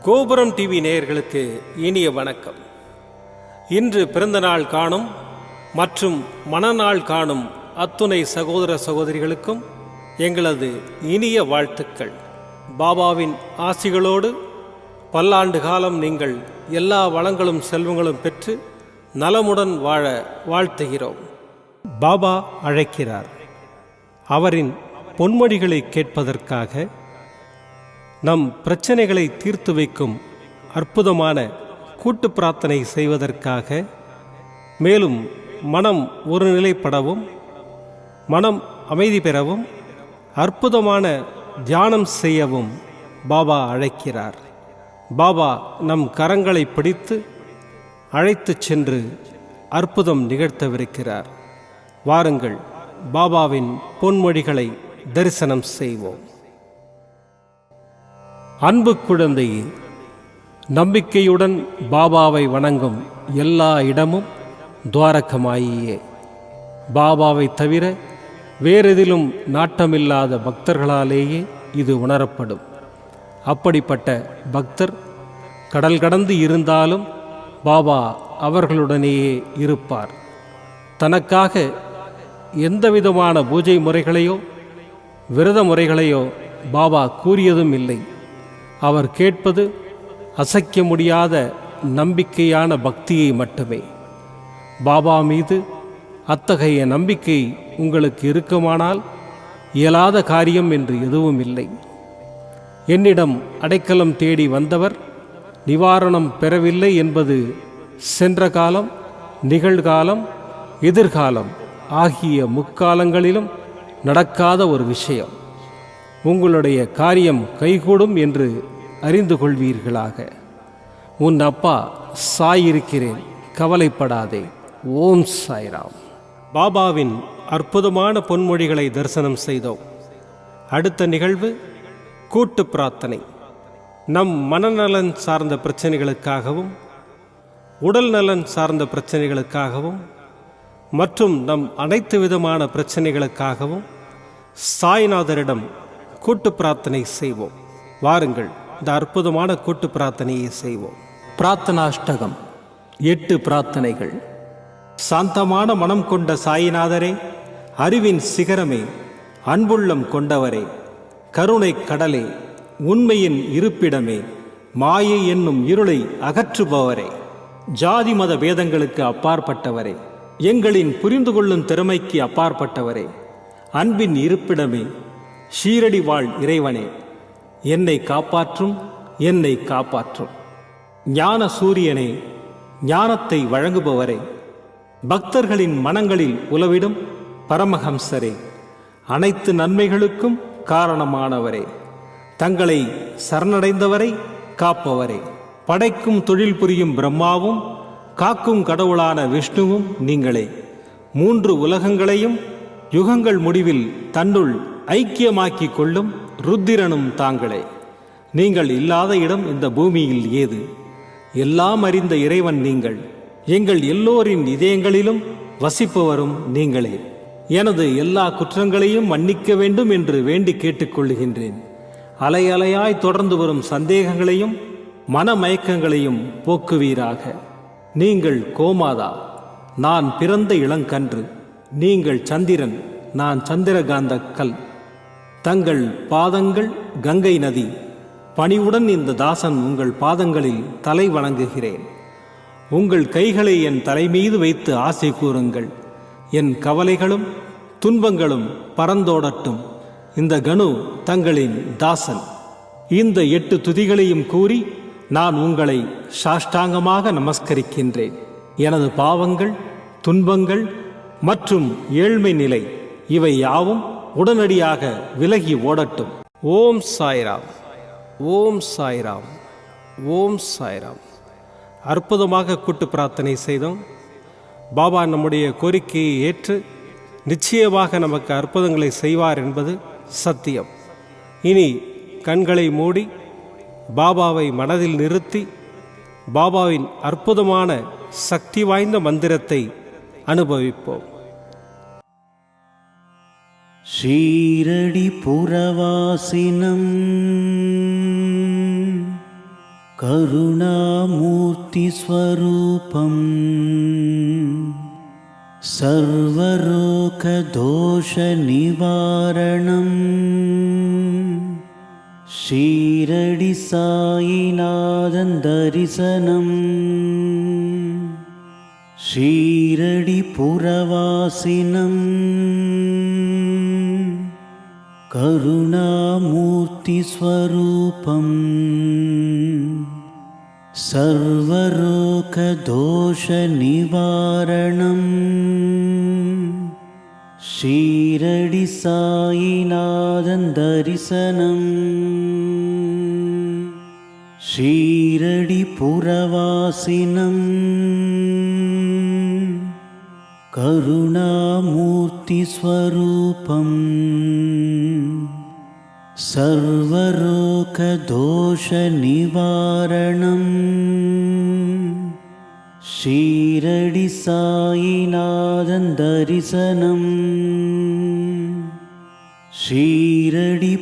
கோபுரம் டிவி நேயர்களுக்கு இனிய வணக்கம். இன்று பிறந்தநாள் காணும் மற்றும் மணநாள் காணும் அத்துணை சகோதர சகோதரிகளுக்கும் எங்களது இனிய வாழ்த்துக்கள். பாபாவின் ஆசிகளோடு பல்லாண்டு காலம் நீங்கள் எல்லா வளங்களும் செல்வங்களும் பெற்று நலமுடன் வாழ வாழ்த்துகிறோம். பாபா அழைக்கிறார். அவரின் பொன்மொழிகளை கேட்பதற்காக, நம் பிரச்சனைகளை தீர்த்து வைக்கும் அற்புதமான கூட்டு பிரார்த்தனை செய்வதற்காக, மேலும் மனம் ஒருநிலைப்படவும் மனம் அமைதி பெறவும் அற்புதமான தியானம் செய்யவும் பாபா அழைக்கிறார். பாபா நம் கரங்களை பிடித்து அழைத்துச் சென்று அற்புதம் நிகழ்த்தவிருக்கிறார். வாருங்கள், பாபாவின் பொன்மொழிகளை தரிசனம் செய்வோம். அன்பு குழந்தையே, நம்பிக்கையுடன் பாபாவை வணங்கும் எல்லா இடமும் துவாரகமாயியே. பாபாவை தவிர வேறெதிலும் நாட்டமில்லாத பக்தர்களாலேயே இது உணரப்படும். அப்படிப்பட்ட பக்தர் கடல் கடந்து இருந்தாலும் பாபா அவர்களுடனேயே இருப்பார். தனக்காக எந்தவிதமான பூஜை முறைகளையோ விரத முறைகளையோ பாபா கூறியதும் இல்லை. அவர் கேட்பது அசைக்க முடியாத நம்பிக்கையான பக்தியை மட்டுமே. பாபா மீது அத்தகைய நம்பிக்கை உங்களுக்கு இருக்குமானால் இயலாத காரியம் என்று எதுவும் இல்லை. என்னிடம் அடைக்கலம் தேடி வந்தவர் நிவாரணம் பெறவில்லை என்பது சென்ற காலம், நிகழ்காலம், எதிர்காலம் ஆகிய முக்காலங்களிலும் நடக்காத ஒரு விஷயம். உங்களுடைய காரியம் கைகூடும் என்று அறிந்து கொள்வீர்களாக. உன் அப்பா சாயிருக்கிறேன், கவலைப்படாதே. ஓம் சாய்ராம். பாபாவின் அற்புதமான பொன்மொழிகளை தரிசனம் செய்தோம். அடுத்த நிகழ்வு கூட்டு பிரார்த்தனை. நம் மனநலன் சார்ந்த பிரச்சனைகளுக்காகவும் உடல் நலன் சார்ந்த பிரச்சனைகளுக்காகவும் மற்றும் நம் அனைத்து விதமான பிரச்சனைகளுக்காகவும் சாய்நாதரிடம் கூட்டு பிரார்த்தனை செய்வோம். வாருங்கள், இந்த அற்புதமான கூட்டு பிரார்த்தனையை செய்வோம். பிரார்த்தனாஷ்டகம். 8 பிரார்த்தனைகள். சாந்தமான மனம் கொண்ட சாயிநாதரே, அறிவின் சிகரமே, அன்புள்ளம் கொண்டவரே, கருணை கடலே, உண்மையின் இருப்பிடமே, மாயை என்னும் இருளை அகற்றுபவரே, ஜாதி மத பேதங்களுக்கு அப்பாற்பட்டவரே, எங்களின் புரிந்து கொள்ளும் திறமைக்கு அப்பாற்பட்டவரே, அன்பின் இருப்பிடமே, ஷீரடி வாழ் இறைவனே, என்னை காப்பாற்றும், என்னை காப்பாற்றும். ஞான சூரியனே, ஞானத்தை வழங்குபவரே, பக்தர்களின் மனங்களில் உலவிடும் பரமஹம்சரே, அனைத்து நன்மைகளுக்கும் காரணமானவரே, தங்களை சரணடைந்தவரை காப்பவரே, படைக்கும் தொழில் புரியும் பிரம்மாவும் காக்கும் கடவுளான விஷ்ணுவும் நீங்களே, 3 உலகங்களையும் யுகங்கள் முடிவில் தன்னுள் ஐக்கியமாக்கிக் கொள்ளும் ருத்திரனும் தாங்களே. நீங்கள் இல்லாத இடம் இந்த பூமியில் ஏது? எல்லாம் அறிந்த இறைவன் நீங்கள். எங்கள் எல்லோரின் இதயங்களிலும் வசிப்பவரும் நீங்களே. எனது எல்லா குற்றங்களையும் மன்னிக்க வேண்டும் என்று வேண்டி கேட்டுக்கொள்ளுகின்றேன். அலை அலையாய் தொடர்ந்து வரும் சந்தேகங்களையும் மனமயக்கங்களையும் போக்குவீராக. நீங்கள் கோமாதா, நான் பிறந்த இளங்கன்று. நீங்கள் சந்திரன், நான் சந்திரகாந்த கல். தங்கள் பாதங்கள் கங்கை நதி. பணிவுடன் இந்த தாசன் உங்கள் பாதங்களில் தலை வணங்குகிறேன். உங்கள் கைகளை என் தலைமீது வைத்து ஆசை கூறுங்கள். என் கவலைகளும் துன்பங்களும் பறந்தோடட்டும். இந்த கணு தங்களின் தாசன். இந்த 8 துதிகளையும் கூறி நான் உங்களை சாஷ்டாங்கமாக நமஸ்கரிக்கின்றேன். எனது பாவங்கள், துன்பங்கள் மற்றும் ஏழ்மை நிலை இவை யாவும் உடனடியாக விலகி ஓடட்டும். ஓம் சாய்ராம், ஓம் சாய்ராம், ஓம் சாய்ராம். அற்புதமாக கூட்டு பிரார்த்தனை செய்தோம். பாபா நம்முடைய கோரிக்கையை ஏற்று நிச்சயமாக நமக்கு அற்புதங்களை செய்வார் என்பது சத்தியம். இனி கண்களை மூடி பாபாவை மனதில் நிறுத்தி பாபாவின் அற்புதமான சக்தி வாய்ந்த மந்திரத்தை அனுபவிப்போம். ஷீரடி புரவாசினம் करुणामूर्तिस्वरूपम् सर्वरोगदोषनिवारणम् शीरडि साईनाथं दर्शनम् शीरडिपुरवासिनम् करुणामूर्तिस्वरूपम् सर्वरोगदोषनिवारणम् शीरडि साईनाथं दर्शनम् शीरडिपुरवासिनम् करुणामूर्तिस्वरूपम् सर्वरोगदोषनिवारणम् शीरडि साईनाथं दर्शनम् शीरडिपुरवासिनम्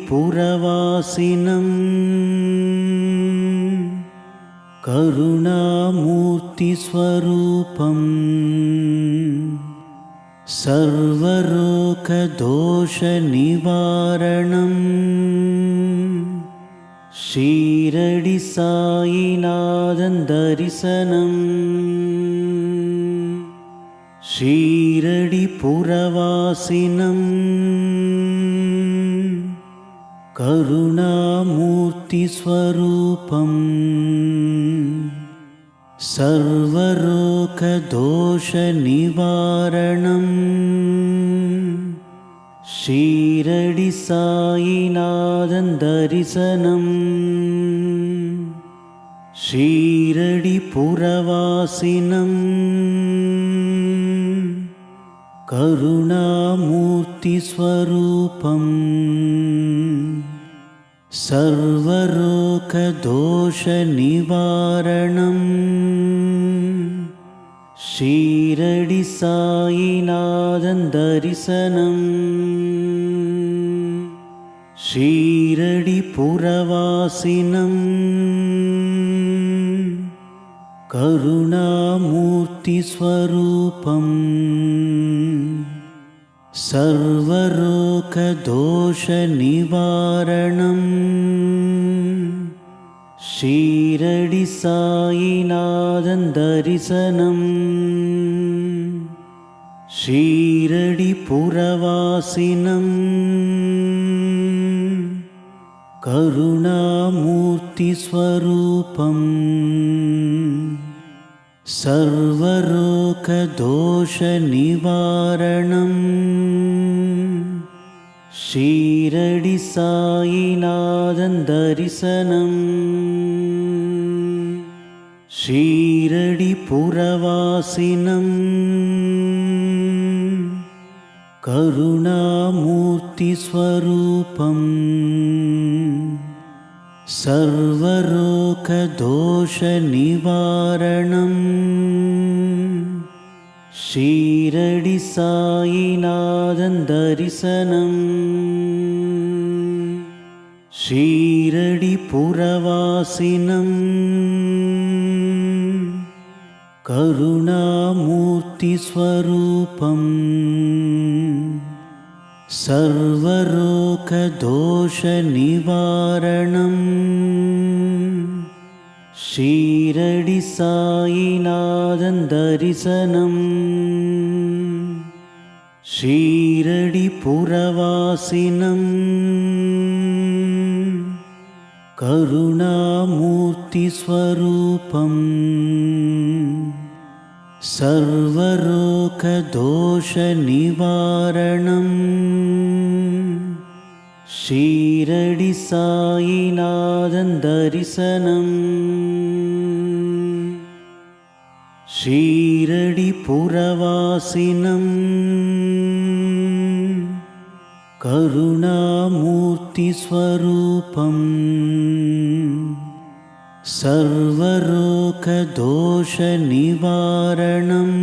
करुणामूर्तिस्वरूपम् सर्वरोगदोषनिवारणम् शीरडि साईनाथं दर्शनम् शीरडिपुरवासिनम् करुणामूर्तिस्वरूपम् सर्वरोगदोषनिवारणम् शीरडि साईनाथं दर्शनम् शीरडिपुरवासिनम् करुणामूर्तिस्वरूपम् सर्वरोगदोषनिवारणम् शीरडि साईनाथं दर्शनम् शीरडिपुरवासिनम् करुणामूर्तिस्वरूपम् सर्वरोगदोषनिवारणम् शीरडि साईनाथं दर्शनम् शीरडिपुरवासिनम् करुणामूर्तिस्वरूपम् सर्वरोगदोषनिवारणम् शीरडि साईनाथं दर्शनम् शीरडिपुरवासिनम् करुणामूर्तिस्वरूपम् सर्वरोगदोषनिवारणम् शीरडि साईनाथं दर्शनम् शीरडिपुरवासिनम् करुणामूर्तिस्वरूपम् सर्वरोगदोषनिवारणम् शीरडि साईनाथं दर्शनम् शीरडिपुरवासिनम् करुणामूर्तिस्वरूपम् सर्वरोगदोषनिवारणम् शीरडि साईनाथं दर्शनम् शीरडिपुरवासिनम् करुणामूर्तिस्वरूपम् सर्वरोगदोषनिवारणम्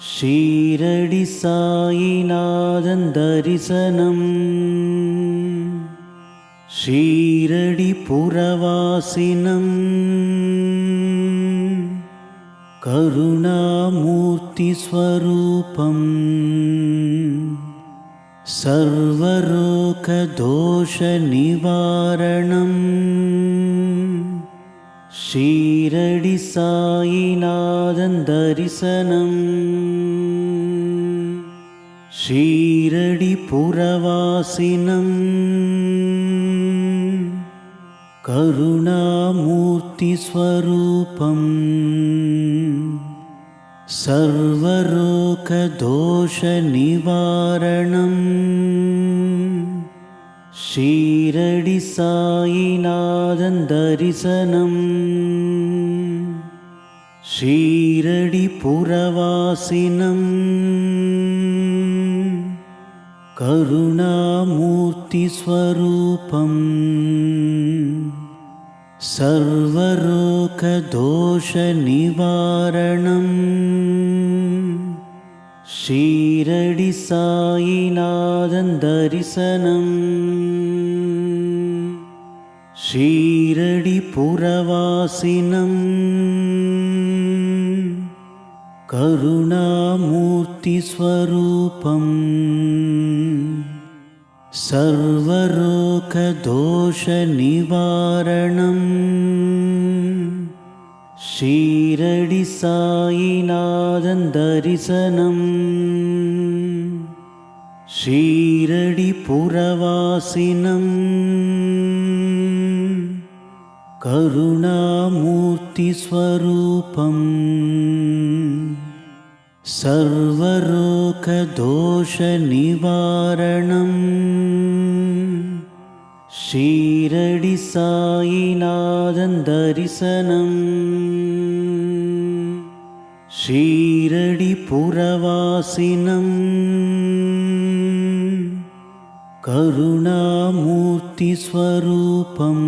शीरडि साईनाथं दर्शनम् ஷீரடிபுரவாசினம் கருணாமூர்த்திஸ்வரூபம் சர்வரோகதோஷநிவாரணம் ஷீரடி சாயிநாதன் தரிசனம் ஷீரடிபுரவாசினம் கருணாமூர்த்திஸ்வரூபம் சர்வரோகதோஷநிவாரணம் ஷீரடி சாயிநாதன் தரிசனம் ஷீரடிபுரவாசினம் கருணாமூர்த்திஸ்வரூபம் சர்வரோகதோஷநிவாரணம் ஷீரடி சாயிநாதன் தரிசனம் ஷீரடிபுரவாசினம் கருணாமூர்த்திஸ்வரூபம் சர்வரோகதோஷநிவாரணம் ஷீரடி சாயிநாதன் தரிசனம் ஷீரடிபுரவாசினம் கருணாமூர்த்திஸ்வரூபம் சர்வரோகதோஷநிவாரணம் ஷீரடி சாயிநாதன் தரிசனம் ஷீரடிபுரவாசினம் கருணாமூர்த்திஸ்வரூபம்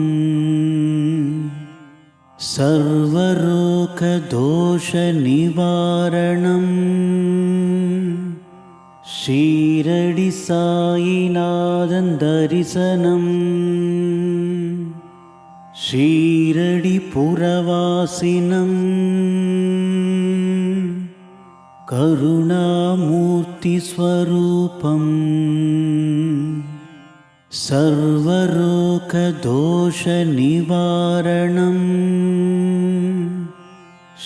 சர்வரோகதோஷநிவாரணம் ஷீரடி சாயிநாதன் தரிசனம் ஷீரடிபுரவாசினம் கருணாமூர்த்திஸ்வரூபம் சர்வரோகதோஷநிவாரணம்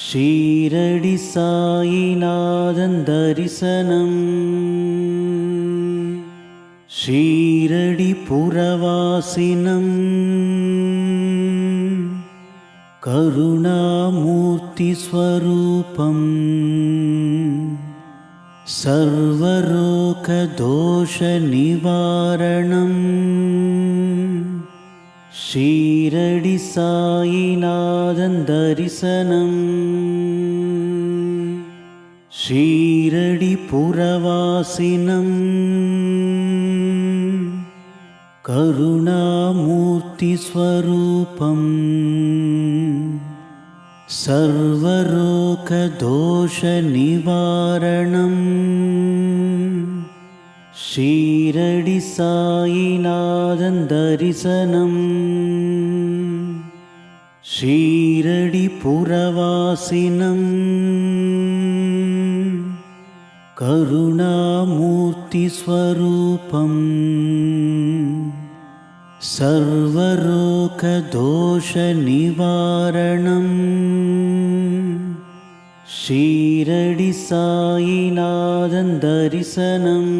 ஷீரடி சாயிநாதன் தரிசனம் ஷீரடிபுரவாசினம் கருணாமூர்த்திஸ்வரூபம் சர்வரோகதோஷநிவாரணம் ஷீரடி சாயிநாதன் தரிசனம் ஷீரடிபுரவாசினம் கருணாமூர்த்திஸ்வரூபம் சர்வரோகதோஷநிவாரணம் ஷீரடி சாயிநாதன் தரிசனம் ஷீரடிபுரவாசினம் கருணாமூர்த்திஸ்வரூபம் சர்வரோகதோஷநிவாரணம் ஷீரடி சாயிநாதன் தரிசனம்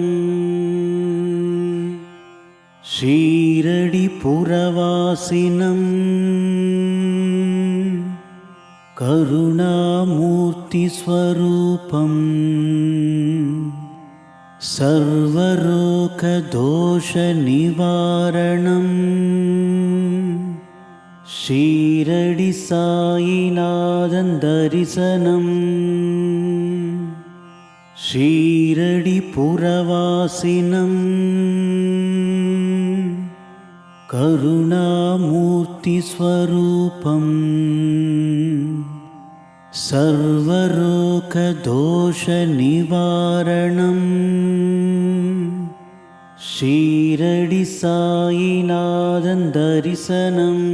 ஷீரடிபுரவாசினம் கருணாமூர்த்திஸ்வரூபம் சர்வரோகதோஷநிவாரணம் ஷீரடி சாயிநாதன் தரிசனம் ஷீரடிபுரவாசினம் கருணாமூர்த்திஸ்வரூபம் சர்வரோகதோஷநிவாரணம் ஷீரடி சாயிநாதன் தரிசனம்.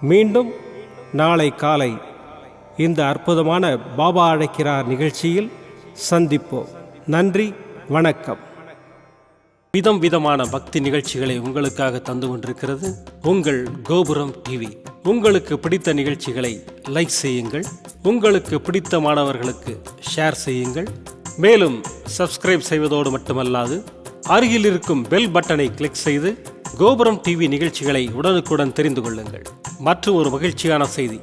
மீண்டும் நாளை காலை இந்த அற்புதமான பாபா அழைக்கிறார் நிகழ்ச்சியில் சந்திப்போம். நன்றி, வணக்கம். விதம் விதமான பக்தி நிகழ்ச்சிகளை உங்களுக்காக தந்து கொண்டிருக்கிறது உங்கள் கோபுரம் டிவி. உங்களுக்கு பிடித்த நிகழ்ச்சிகளை லைக் செய்யுங்கள், உங்களுக்கு பிடித்த மாணவர்களுக்கு ஷேர் செய்யுங்கள். மேலும் சப்ஸ்கிரைப் செய்வதோடு மட்டுமல்லாது அருகில் இருக்கும் பெல் பட்டனை கிளிக் செய்து கோபுரம் டிவி நிகழ்ச்சிகளை உடனுக்குடன் தெரிந்து கொள்ளுங்கள். மற்றும் ஒரு மகிழ்ச்சியான செய்தி,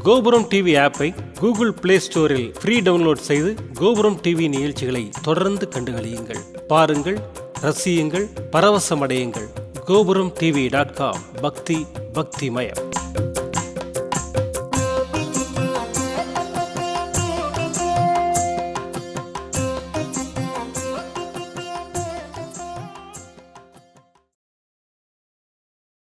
கோபுரம் டிவி ஆப்பை கூகுள் பிளே ஸ்டோரில் ஃப்ரீ டவுன்லோட் செய்து கோபுரம் டிவி நிகழ்ச்சிகளை தொடர்ந்து கண்டுகளியுங்கள். பாருங்கள், ரசியுங்கள், பரவசமடையுங்கள். gopuramtv.com. பக்தி பக்திமயம்.